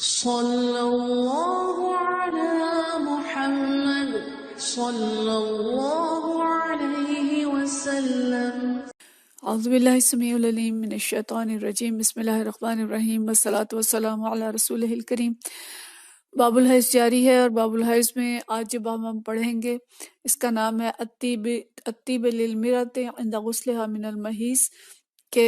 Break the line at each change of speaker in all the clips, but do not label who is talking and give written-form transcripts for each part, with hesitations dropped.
صلی اللہ علی محمد صلی اللہ علیہ وسلم۔
اعوذ باللہ السمیع العلیم من الشیطان الرجیم، بسم اللہ الرحمن الرحیم، والصلاة والسلام علی رسولہ الکریم۔ باب الحیض جاری ہے، اور باب الحیض میں آج جو باب ہم پڑھیں گے اس کا نام ہے الطیب للمرأۃ عند غسلها من المحیض، کہ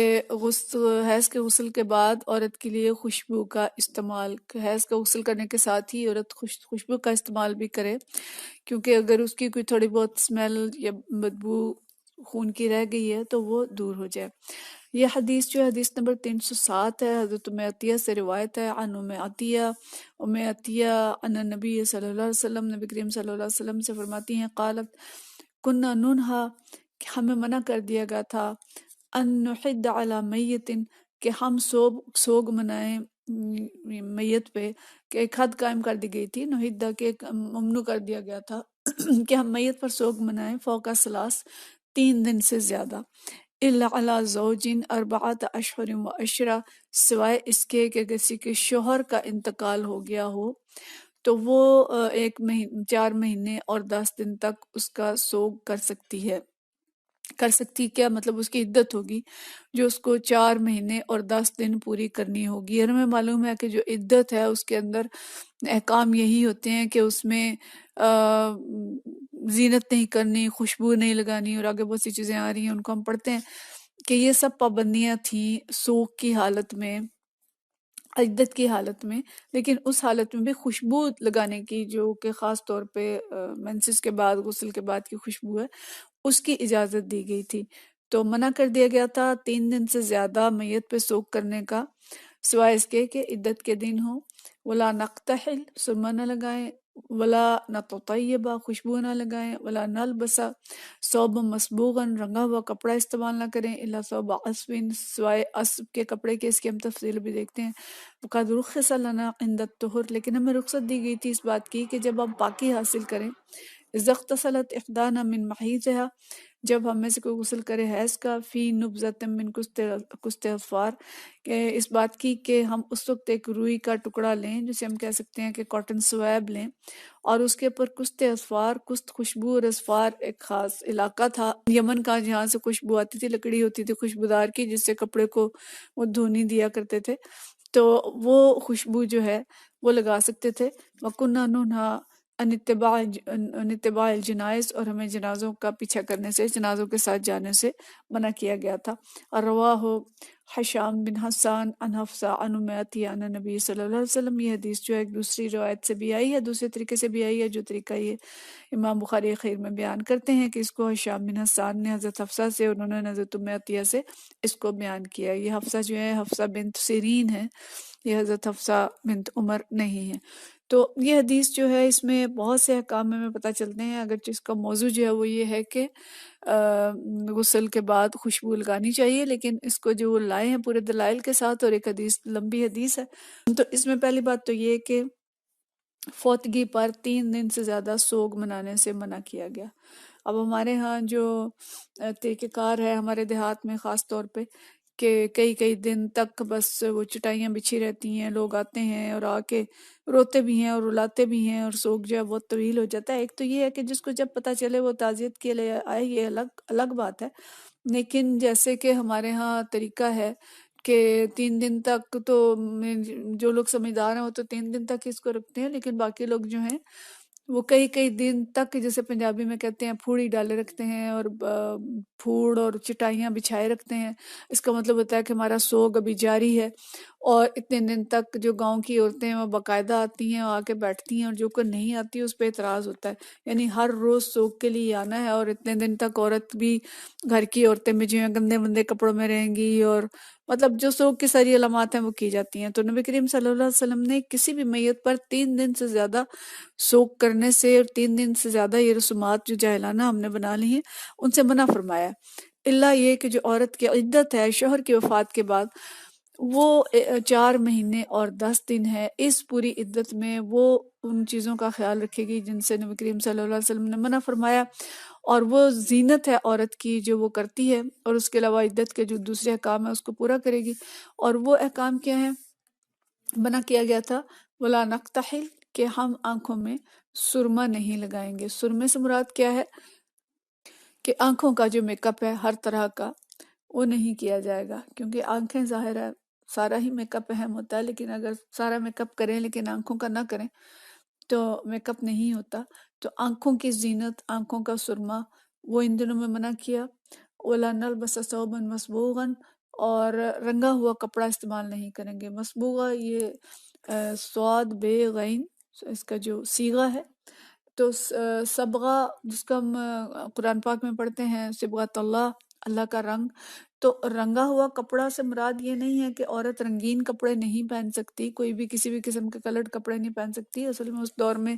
حیض کے غسل کے بعد عورت کے لیے خوشبو کا استعمال، حیض کا غسل کرنے کے ساتھ ہی عورت خوشبو کا استعمال بھی کرے، کیونکہ اگر اس کی کوئی تھوڑی بہت اسمیل یا بدبو خون کی رہ گئی ہے تو وہ دور ہو جائے۔ یہ حدیث جو ہے حدیث نمبر 307 ہے، حضرت ام عطیہ سے روایت ہے، عن ام عطیہ عن النبی صلی اللہ علیہ وسلم، نبی کریم صلی اللہ علیہ وسلم سے فرماتی ہیں، قالت کننا ننہا، کہ ہمیں منع کر دیا گیا تھا، ان نحد علی میت، کہ ہم سوگ منائیں میت پہ، کہ ایک حد قائم کر دی گئی تھی، نحدہ کہ ایک ممنوع کر دیا گیا تھا کہ ہم میت پر سوگ منائیں فوق ثلاث، 3 دن سے زیادہ، الا علی زوج 4 اشہر و عشرہ، سوائے اس کے کہ کسی کے شوہر کا انتقال ہو گیا ہو تو وہ 4 مہینے اور 10 دن تک اس کا سوگ کر سکتی ہے۔ کر سکتی کیا مطلب، اس کی عدت ہوگی جو اس کو 4 مہینے اور 10 دن پوری کرنی ہوگی۔ اور ہمیں معلوم ہے کہ جو عدت ہے اس کے اندر احکام یہی ہوتے ہیں کہ اس میں زینت نہیں کرنی، خوشبو نہیں لگانی، اور آگے بہت سی چیزیں آ رہی ہیں، ان کو ہم پڑھتے ہیں کہ یہ سب پابندیاں تھیں سوگ کی حالت میں، عدت کی حالت میں، لیکن اس حالت میں بھی خوشبو لگانے کی، جو کہ خاص طور پہ مینسس کے بعد، غسل کے بعد کی خوشبو ہے، اس کی اجازت دی گئی تھی۔ تو منع کر دیا گیا تھا 3 دن سے زیادہ میت پہ سوگ کرنے کا، سوائے اس کے کہ عدت کے دن ہوں۔ ولا نقتحل، سرما نہ لگائیں، ولا نتطیبا، خوشبو نہ لگائیں، ولا نلبسا ثوب مسبوغا، رنگا ہوا کپڑا استعمال نہ کریں، الا ثوب عصب، سوائے عصب کے کپڑے کے، اس کی ہم تفصیل بھی دیکھتے ہیں۔ وقد رخص لنا عند الطہر، لیکن ہمیں رخصت دی گئی تھی اس بات کی کہ جب ہم پاکی حاصل کریں، اذا اغتسلت احدانا من محیضها، جب ہم میں سے کوئی غسل کرے حیض کا، فی نبذۃ من قسط اظفار، کہ اس بات کی کہ ہم اس وقت ایک روئی کا ٹکڑا لیں، جسے ہم کہہ سکتے ہیں کہ کاٹن سویب لیں، اور اس کے اوپر قسط اظفار، قسط خوشبو، اور اظفار ایک خاص علاقہ تھا یمن کا جہاں سے خوشبو آتی تھی، لکڑی ہوتی تھی خوشبودار کی جس سے کپڑے کو وہ دھونی دیا کرتے تھے، تو وہ خوشبو جو ہے وہ لگا سکتے تھے۔ وَكُنَّا نُنْهَا عن اتباع الجنائز، اور ہمیں جنازوں کا پیچھا کرنے سے، جنازوں کے ساتھ جانے سے منع کیا گیا تھا۔ اور رواہ حشام بن حسان عن حفصہ عن ام عطیہ عن نبی صلی اللہ علیہ وسلم، یہ حدیث جو ہے ایک دوسری روایت سے بھی آئی ہے، دوسرے طریقے سے بھی آئی ہے، جو طریقہ یہ امام بخاری خیر میں بیان کرتے ہیں کہ اس کو حشام بن حسان نے حضرت حفصہ سے، اور انہوں نے حضرت ام عطیہ سے اس کو بیان کیا۔ یہ حفصہ جو ہے حفصہ بنت سیرین ہے، یہ حضرت حفصہ بنت عمر نہیں ہے۔ تو یہ حدیث جو ہے اس میں بہت سے احکام ہمیں پتہ چلتے ہیں، اگرچہ اس کا موضوع جو ہے وہ یہ ہے کہ غسل کے بعد خوشبو لگانی چاہیے، لیکن اس کو جو لائے ہیں پورے دلائل کے ساتھ، اور ایک حدیث لمبی حدیث ہے۔ تو اس میں پہلی بات تو یہ کہ فوتگی پر 3 دن سے زیادہ سوگ منانے سے منع کیا گیا۔ اب ہمارے ہاں جو طریقہ کار ہے ہمارے دیہات میں خاص طور پہ، کہ کئی دن تک بس وہ چٹائیاں بچھی رہتی ہیں، لوگ آتے ہیں اور آ کے روتے بھی ہیں اور رلاتے بھی ہیں، اور سوگ جو ہے بہت طویل ہو جاتا ہے۔ ایک تو یہ ہے کہ جس کو جب پتہ چلے وہ تعزیت کے لیے آئے، یہ الگ بات ہے، لیکن جیسے کہ ہمارے ہاں طریقہ ہے کہ 3 دن تک تو جو لوگ سمجھدار ہیں وہ تو 3 دن تک اس کو رکھتے ہیں، لیکن باقی لوگ جو ہیں وہ کئی دن تک، جیسے پنجابی میں کہتے ہیں پھوڑی ڈالے رکھتے ہیں، اور پھوڑ اور چٹائیاں بچھائے رکھتے ہیں۔ اس کا مطلب ہوتا ہے کہ ہمارا سوگ ابھی جاری ہے، اور اتنے دن تک جو گاؤں کی عورتیں ہیں وہ باقاعدہ آتی ہیں، آ کے بیٹھتی ہیں، اور جو کوئی نہیں آتی اس پہ اعتراض ہوتا ہے، یعنی ہر روز سوگ کے لیے آنا ہے، اور اتنے دن تک عورت بھی، گھر کی عورتیں بھی جو ہیں گندے مندے کپڑوں میں رہیں گی، اور مطلب جو سوگ کی ساری علامات ہیں وہ کی جاتی ہیں۔ تو نبی کریم صلی اللہ علیہ وسلم نے کسی بھی میت پر 3 دن سے زیادہ سوگ کرنے سے، اور 3 دن سے زیادہ یہ رسومات جو جاہلانہ ہم نے بنا لی ہیں ان سے منع فرمایا، اللہ یہ کہ جو عورت کی عدت ہے شوہر کی وفات کے بعد، وہ 4 مہینے اور 10 دن ہے، اس پوری عدت میں وہ ان چیزوں کا خیال رکھے گی جن سے نبی کریم صلی اللہ علیہ وسلم نے منع فرمایا، اور وہ زینت ہے عورت کی جو وہ کرتی ہے، اور اس کے علاوہ عدت کے جو دوسرے احکام ہیں اس کو پورا کرے گی۔ اور وہ احکام کیا ہیں؟ منع کیا گیا تھا ولا نقتحل، کہ ہم آنکھوں میں سرما نہیں لگائیں گے۔ سرمے سے مراد کیا ہے کہ آنکھوں کا جو میک اپ ہے ہر طرح کا وہ نہیں کیا جائے گا، کیونکہ آنکھیں ظاہر ہے سارا ہی میک اپ اہم ہوتا ہے، لیکن اگر سارا میک اپ کریں لیکن آنکھوں کا نہ کریں تو میک اپ نہیں ہوتا۔ تو آنکھوں کی زینت، آنکھوں کا سرما وہ ان دنوں میں منع کیا۔ وَلَا نَلْبَسَ ثَوْبًا مَصْبُوغًا، اور رنگا ہوا کپڑا استعمال نہیں کریں گے۔ مصبوغہ یہ صاد بے غین اس کا جو صیغہ ہے، تو صبغہ جس کو ہم قرآن پاک میں پڑھتے ہیں صبغۃ اللہ، اللہ کا رنگ، تو رنگا ہوا کپڑا سے مراد یہ نہیں ہے کہ عورت رنگین کپڑے نہیں پہن سکتی، کوئی بھی کسی بھی قسم کے کلرڈ کپڑے نہیں پہن سکتی۔ اصل میں اس دور میں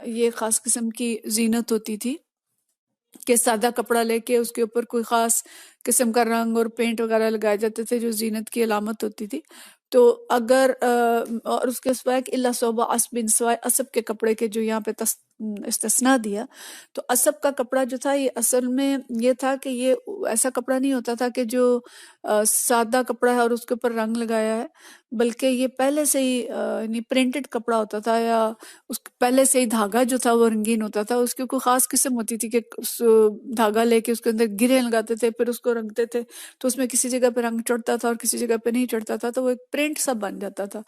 یہ خاص قسم کی زینت ہوتی تھی کہ سادہ کپڑا لے کے اس کے اوپر کوئی خاص قسم کا رنگ اور پینٹ وغیرہ لگائے جاتے تھے جو زینت کی علامت ہوتی تھی۔ تو اگر اور اس کے سوائے اللہ صوبہ اسب، سوائے اسب کے کپڑے کے جو یہاں پہ استثناء دیا، تو اسب کا کپڑا جو تھا یہ اصل میں یہ تھا کہ یہ ایسا کپڑا نہیں ہوتا تھا کہ جو سادہ کپڑا ہے اور اس کے اوپر رنگ لگایا ہے، بلکہ یہ پہلے سے ہی یعنی پرنٹڈ کپڑا ہوتا تھا، یا اس پہلے سے ہی دھاگا جو تھا وہ رنگین ہوتا تھا۔ اس کی کوئی خاص قسم ہوتی تھی کہ دھاگا لے کے اس کے اندر گرے لگاتے تھے، پھر اس کو رنگتے تھے، تو اس میں کسی جگہ پہ رنگ چڑھتا تھا اور کسی جگہ پہ نہیں چڑھتا تھا، تو وہ ایک پرنٹ سا بن جاتا تھا۔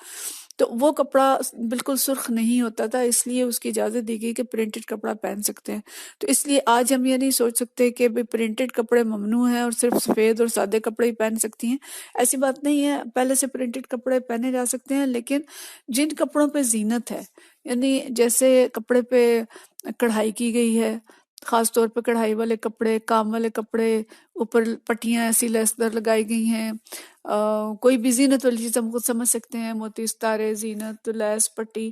تو وہ کپڑا بالکل سرخ نہیں ہوتا تھا، اس لیے اس کی اجازت دی گئی کہ پرنٹڈ کپڑا پہن سکتے ہیں۔ تو اس لیے آج ہم یہ نہیں سوچ سکتے کہ پرنٹڈ کپڑے ممنوع ہیں اور صرف سفید اور سادے کپڑے ہی پہن سکتی ہیں، ایسی بات نہیں ہے۔ پہلے سے پرنٹڈ کپڑے پہنے جا سکتے ہیں، لیکن جن کپڑوں پہ زینت ہے، یعنی جیسے کپڑے پہ کڑھائی کی گئی ہے، خاص طور پہ کڑھائی والے کپڑے، کام والے کپڑے، اوپر پٹیاں ایسی لیسدار لگائی گئی ہیں، کوئی بھی زینت والی چیز ہم خود سمجھ سکتے ہیں، موتی ستارے، زینت، لیس، پٹی،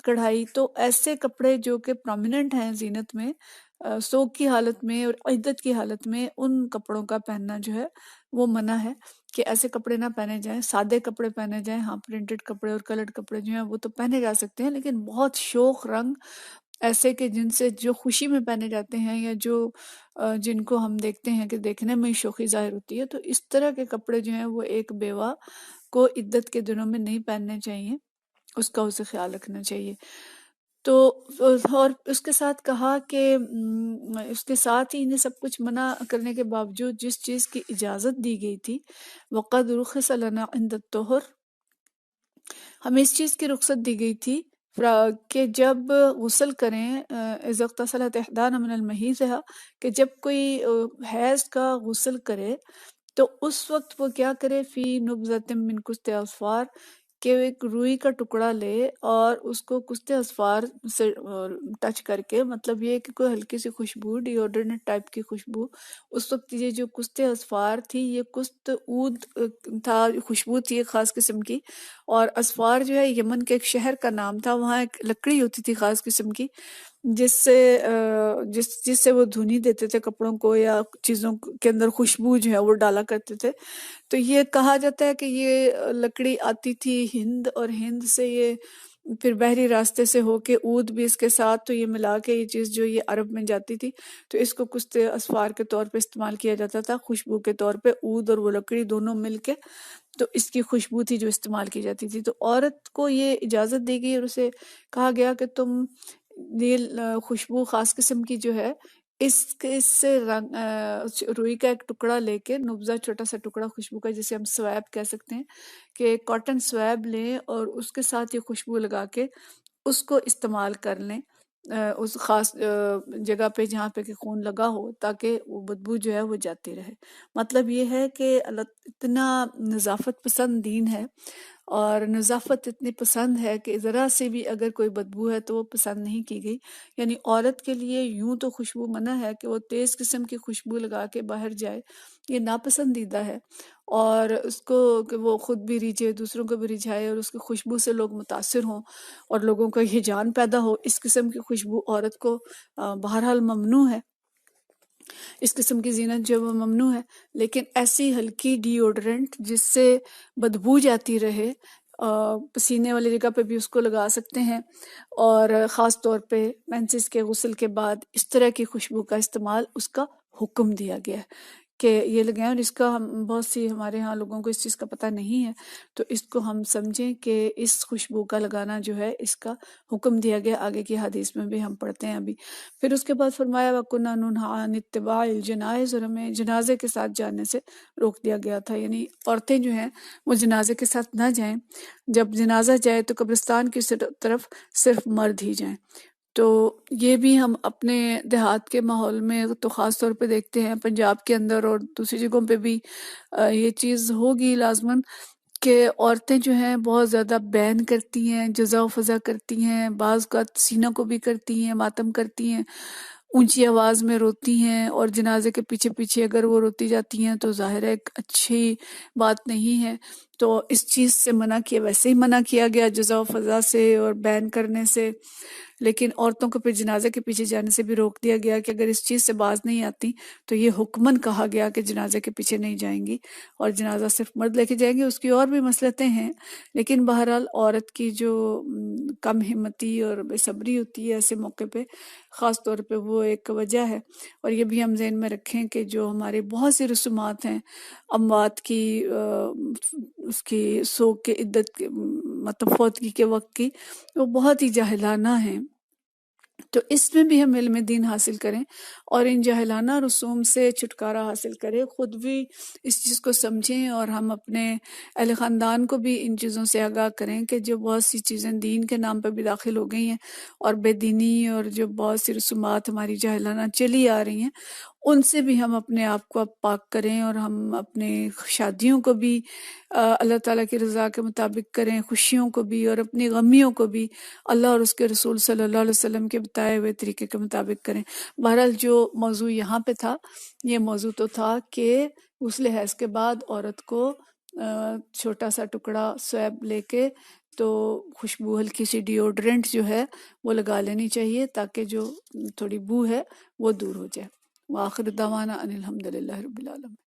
کڑھائی، تو ایسے کپڑے جو کہ پرومیننٹ ہیں زینت میں، سوگ کی حالت میں اور عدت کی حالت میں ان کپڑوں کا پہننا جو ہے وہ منع ہے کہ ایسے کپڑے نہ پہنے جائیں، سادے کپڑے پہنے جائیں۔ ہاں پرنٹڈ کپڑے اور کلرڈ کپڑے جو ہیں وہ تو پہنے جا سکتے ہیں، لیکن بہت شوخ رنگ ایسے کہ جن سے جو خوشی میں پہنے جاتے ہیں، یا جو جن کو ہم دیکھتے ہیں کہ دیکھنے میں ہی شوخی ظاہر ہوتی ہے، تو اس طرح کے کپڑے جو ہیں وہ ایک بیوہ کو عدت کے دنوں میں نہیں پہننے چاہیے، اس کا اسے خیال رکھنا چاہیے۔ تو اور اس کے ساتھ کہا کہ اس کے ساتھ ہی انہیں سب کچھ منع کرنے کے باوجود جس چیز کی اجازت دی گئی تھی، وَقَدْ رُخِصَ لَنَا عِنْدَ الطُّہُرِ، ہمیں اس چیز کی رخصت دی گئی تھی کہ جب غسل کریں، اذا اغتسلت احدانا من المحیض، کہ جب کوئی حیض کا غسل کرے تو اس وقت وہ کیا کرے، فی نبذۃ من قسط اظفار، کہ وہ ایک روئی کا ٹکڑا لے اور اس کو قسط اظفار سے ٹچ کر کے، مطلب یہ کہ کوئی ہلکی سی خوشبو، ڈیوڈرنٹ ٹائپ کی خوشبو، اس وقت یہ جو قسط اظفار تھی یہ قسط عود تھا، خوشبو تھی ایک خاص قسم کی، اور اظفار جو ہے یمن کے ایک شہر کا نام تھا، وہاں ایک لکڑی ہوتی تھی خاص قسم کی جس سے وہ دھونی دیتے تھے کپڑوں کو یا چیزوں کے اندر خوشبو جو ہے وہ ڈالا کرتے تھے۔ تو یہ کہا جاتا ہے کہ یہ لکڑی آتی تھی ہند، اور ہند سے یہ پھر بحری راستے سے ہو کے عود بھی اس کے ساتھ، تو یہ ملا کے یہ چیز جو یہ عرب میں جاتی تھی، تو اس کو قسط اظفار کے طور پہ استعمال کیا جاتا تھا، خوشبو کے طور پہ عود اور وہ لکڑی دونوں مل کے، تو اس کی خوشبو تھی جو استعمال کی جاتی تھی۔ تو عورت کو یہ اجازت دی گئی اور اسے کہا گیا کہ تم یہ خوشبو خاص قسم کی جو ہے اس سے روئی کا ایک ٹکڑا لے کے، نبضہ چھوٹا سا ٹکڑا خوشبو کا جسے ہم سویب کہہ سکتے ہیں، کہ کاٹن سویب لیں اور اس کے ساتھ یہ خوشبو لگا کے اس کو استعمال کر لیں اس خاص جگہ پہ جہاں پہ کہ خون لگا ہو، تاکہ وہ بدبو جو ہے وہ جاتی رہے۔ مطلب یہ ہے کہ اللہ اتنا نظافت پسند دین ہے، اور نظافت اتنی پسند ہے کہ ذرا سے بھی اگر کوئی بدبو ہے تو وہ پسند نہیں کی گئی۔ یعنی عورت کے لیے یوں تو خوشبو منع ہے کہ وہ تیز قسم کی خوشبو لگا کے باہر جائے، یہ ناپسندیدہ ہے، اور اس کو کہ وہ خود بھی ریجھے، دوسروں کو بھی رجھائے، اور اس کی خوشبو سے لوگ متاثر ہوں اور لوگوں کا ہیجان پیدا ہو، اس قسم کی خوشبو عورت کو بہرحال ممنوع ہے، اس قسم کی زینت جو وہ ممنوع ہے۔ لیکن ایسی ہلکی ڈیوڈرنٹ جس سے بدبو جاتی رہے، پسینے والی جگہ پہ بھی اس کو لگا سکتے ہیں، اور خاص طور پہ مینسس کے غسل کے بعد اس طرح کی خوشبو کا استعمال اس کا حکم دیا گیا ہے کہ یہ لگائیں، اور اس کا ہم بہت سی ہمارے ہاں لوگوں کو اس چیز کا پتہ نہیں ہے، تو اس کو ہم سمجھیں کہ اس خوشبو کا لگانا جو ہے اس کا حکم دیا گیا، آگے کی حدیث میں بھی ہم پڑھتے ہیں ابھی۔ پھر اس کے بعد فرمایا وَكُنَّا نُنْهَىٰ عَنِ اتِّبَاعِ الْجَنَائِزِ، اور ہمیں جنازے کے ساتھ جانے سے روک دیا گیا تھا، یعنی عورتیں جو ہیں وہ جنازے کے ساتھ نہ جائیں، جب جنازہ جائے تو قبرستان کی طرف صرف مرد ہی جائیں۔ تو یہ بھی ہم اپنے دیہات کے ماحول میں تو خاص طور پہ دیکھتے ہیں، پنجاب کے اندر اور دوسری جگہوں پہ بھی یہ چیز ہوگی لازماً کہ عورتیں جو ہیں بہت زیادہ بین کرتی ہیں، جزا و فضا کرتی ہیں، بعض کا سینہ کو بھی کرتی ہیں، ماتم کرتی ہیں، اونچی آواز میں روتی ہیں، اور جنازے کے پیچھے پیچھے اگر وہ روتی جاتی ہیں تو ظاہر ہے ایک اچھی بات نہیں ہے۔ تو اس چیز سے منع کیا، ویسے ہی منع کیا گیا جزا و فضا سے اور بین کرنے سے، لیکن عورتوں کو پھر جنازے کے پیچھے جانے سے بھی روک دیا گیا کہ اگر اس چیز سے باز نہیں آتی تو یہ حکماً کہا گیا کہ جنازے کے پیچھے نہیں جائیں گی، اور جنازہ صرف مرد لے کے جائیں گے۔ اس کی اور بھی مصلحتیں ہیں، لیکن بہرحال عورت کی جو کم ہمتی اور بے صبری ہوتی ہے ایسے موقع پہ، خاص طور پہ وہ ایک وجہ ہے۔ اور یہ بھی ہم ذہن میں رکھیں کہ جو ہماری بہت سی رسومات ہیں اموات کی، اس کی سوگ کے عدت مطلب فوتگی کے وقت کی، وہ بہت ہی جاہلانہ ہیں، تو اس میں بھی ہم علم دین حاصل کریں اور ان جاہلانہ رسوم سے چھٹکارا حاصل کریں، خود بھی اس چیز کو سمجھیں، اور ہم اپنے اہل خاندان کو بھی ان چیزوں سے آگاہ کریں کہ جو بہت سی چیزیں دین کے نام پہ بھی داخل ہو گئی ہیں، اور بے دینی اور جو بہت سی رسومات ہماری جاہلانہ چلی آ رہی ہیں، ان سے بھی ہم اپنے آپ کو اب پاک کریں، اور ہم اپنے شادیوں کو بھی اللہ تعالیٰ کی رضا کے مطابق کریں، خوشیوں کو بھی اور اپنی غمیوں کو بھی اللہ اور اس کے رسول صلی اللہ علیہ وسلم کے بتائے ہوئے طریقے کے مطابق کریں۔ بہرحال جو موضوع یہاں پہ تھا، یہ موضوع تو تھا کہ غسل حیض کے بعد عورت کو چھوٹا سا ٹکڑا سویب لے کے تو خوشبو ہلکی سی ڈیوڈرنٹ جو ہے وہ لگا لینی چاہیے، تاکہ جو تھوڑی بو ہے وہ دور ہو جائے۔ وآخر دعوانا ان الحمد للہ رب العالمین۔